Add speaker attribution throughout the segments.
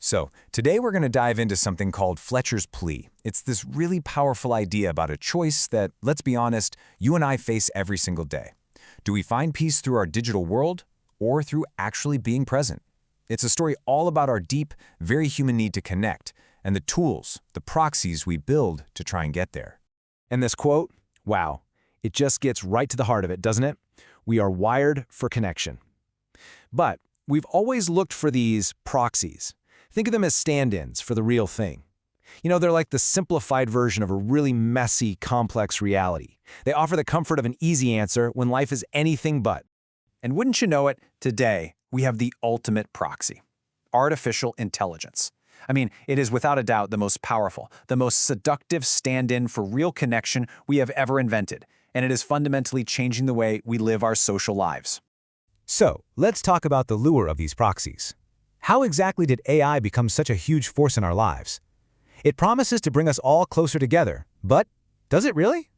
Speaker 1: So, today we're going to dive into something called Fletcher's Plea. It's this really powerful idea about a choice that, let's be honest, you and I face every single day. Do we find peace through our digital world or through actually being present? It's a story all about our deep, very human need to connect and the tools, the proxies we build to try and get there.
Speaker 2: And this quote, wow, it just gets right to the heart of it, doesn't it? We are wired for connection. But we've always looked for these proxies. Think of them as stand-ins for the real thing. You know, they're like the simplified version of a really messy, complex reality. They offer the comfort of an easy answer when life is anything but.
Speaker 3: And wouldn't you know it, today we have the ultimate proxy, artificial intelligence. I mean, it is without a doubt the most powerful, the most seductive stand-in for real connection we have ever invented, and it is fundamentally changing the way we live our social lives.
Speaker 1: So, let's talk about the lure of these proxies. How exactly did AI become such a huge force in our lives? It promises to bring us all closer together, but does it really?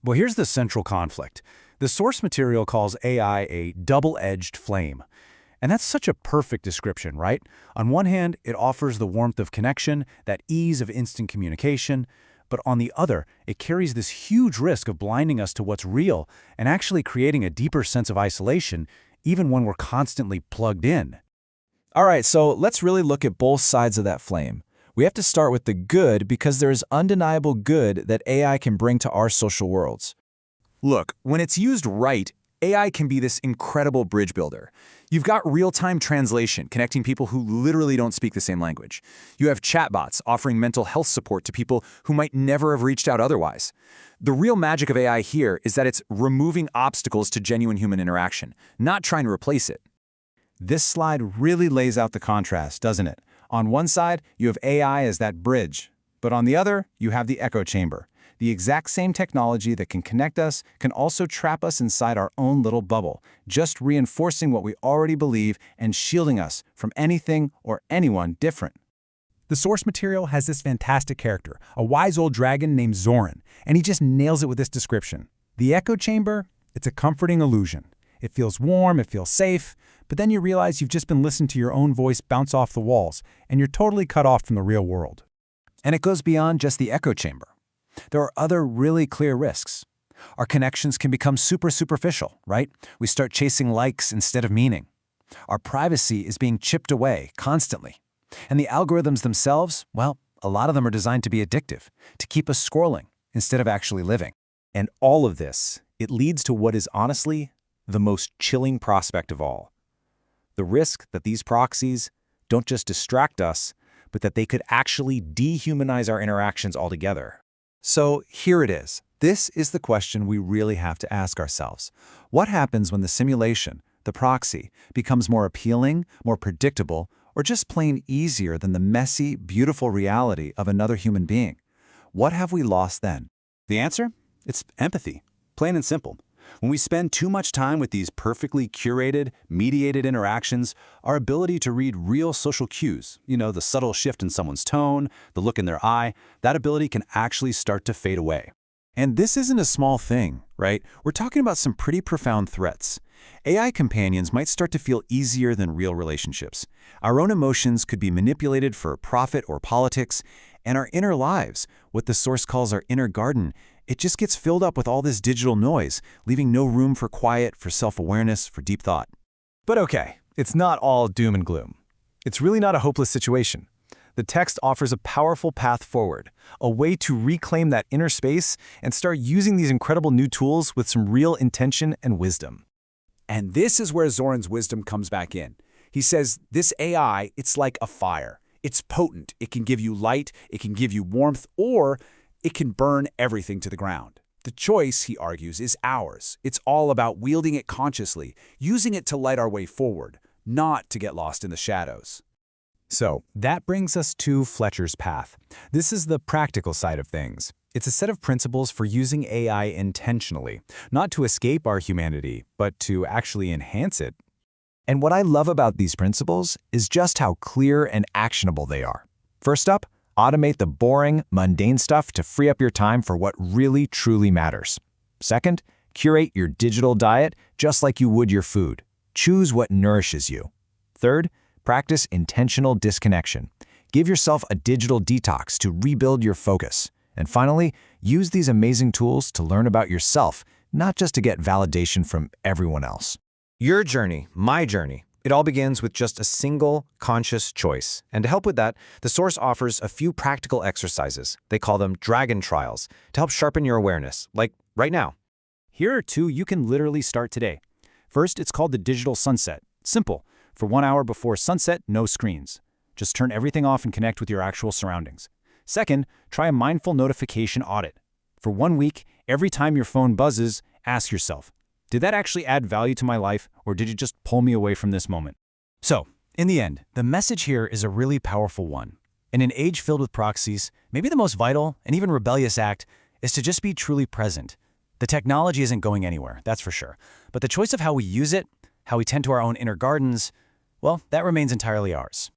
Speaker 4: Well, here's the central conflict. The source material calls AI a double-edged flame. And that's such a perfect description, right? On one hand, it offers the warmth of connection, that ease of instant communication, but on the other, it carries this huge risk of blinding us to what's real and actually creating a deeper sense of isolation, even when we're constantly plugged in.
Speaker 2: All right, so let's really look at both sides of that flame. We have to start with the good because there is undeniable good that AI can bring to our social worlds.
Speaker 3: Look, when it's used right, AI can be this incredible bridge builder. You've got real-time translation connecting people who literally don't speak the same language. You have chatbots offering mental health support to people who might never have reached out otherwise. The real magic of AI here is that it's removing obstacles to genuine human interaction, not trying to replace it.
Speaker 4: This slide really lays out the contrast, doesn't it? On one side, you have AI as that bridge, but on the other, you have the echo chamber. The exact same technology that can connect us can also trap us inside our own little bubble, just reinforcing what we already believe and shielding us from anything or anyone different.
Speaker 5: The source material has this fantastic character, a wise old dragon named Zoran, and he just nails it with this description. The echo chamber, it's a comforting illusion. It feels warm, it feels safe, but then you realize you've just been listening to your own voice bounce off the walls, and you're totally cut off from the real world.
Speaker 2: And it goes beyond just the echo chamber. There are other really clear risks. Our connections can become super superficial, right? We start chasing likes instead of meaning. Our privacy is being chipped away constantly. And the algorithms themselves, well, a lot of them are designed to be addictive, to keep us scrolling instead of actually living.
Speaker 6: And all of this, it leads to what is honestly the most chilling prospect of all. The risk that these proxies don't just distract us, but that they could actually dehumanize our interactions altogether.
Speaker 2: So here it is. This is the question we really have to ask ourselves. What happens when the simulation, the proxy, becomes more appealing, more predictable, or just plain easier than the messy, beautiful reality of another human being? What have we lost then?
Speaker 4: The answer? It's empathy. Plain and simple. When we spend too much time with these perfectly curated, mediated interactions, our ability to read real social cues, the subtle shift in someone's tone, the look in their eye, that ability can actually start to fade away.
Speaker 2: And this isn't a small thing, right? We're talking about some pretty profound threats. AI companions might start to feel easier than real relationships. Our own emotions could be manipulated for profit or politics, and our inner lives, what the source calls our inner garden, it just gets filled up with all this digital noise, leaving no room for quiet, for self-awareness, for deep thought.
Speaker 1: But okay, it's not all doom and gloom. It's really not a hopeless situation. The text offers a powerful path forward, a way to reclaim that inner space and start using these incredible new tools with some real intention and wisdom.
Speaker 3: And this is where Zoran's wisdom comes back in. He says, this AI, it's like a fire. It's potent. It can give you light, it can give you warmth, or it can burn everything to the ground. The choice, he argues, is ours. It's all about wielding it consciously, using it to light our way forward, not to get lost in the shadows.
Speaker 1: So that brings us to Fletcher's path. This is the practical side of things. It's a set of principles for using AI intentionally, not to escape our humanity, but to actually enhance it. And what I love about these principles is just how clear and actionable they are. First up, automate the boring, mundane stuff to free up your time for what really, truly matters. Second, curate your digital diet just like you would your food. Choose what nourishes you. Third, practice intentional disconnection.
Speaker 6: Give yourself a digital detox to rebuild your focus. And finally, use these amazing tools to learn about yourself, not just to get validation from everyone else.
Speaker 1: Your journey, my journey. It all begins with just a single, conscious choice. And to help with that, the source offers a few practical exercises. They call them dragon trials to help sharpen your awareness, like right now.
Speaker 4: Here are 2 you can literally start today. First, it's called the digital sunset. Simple. For 1 hour before sunset, no screens. Just turn everything off and connect with your actual surroundings. Second, try a mindful notification audit. For 1 week, every time your phone buzzes, ask yourself, did that actually add value to my life, or did it just pull me away from this moment? So, in the end, the message here is a really powerful one. In an age filled with proxies, maybe the most vital and even rebellious act is to just be truly present. The technology isn't going anywhere, that's for sure. But the choice of how we use it, how we tend to our own inner gardens, well, that remains entirely ours.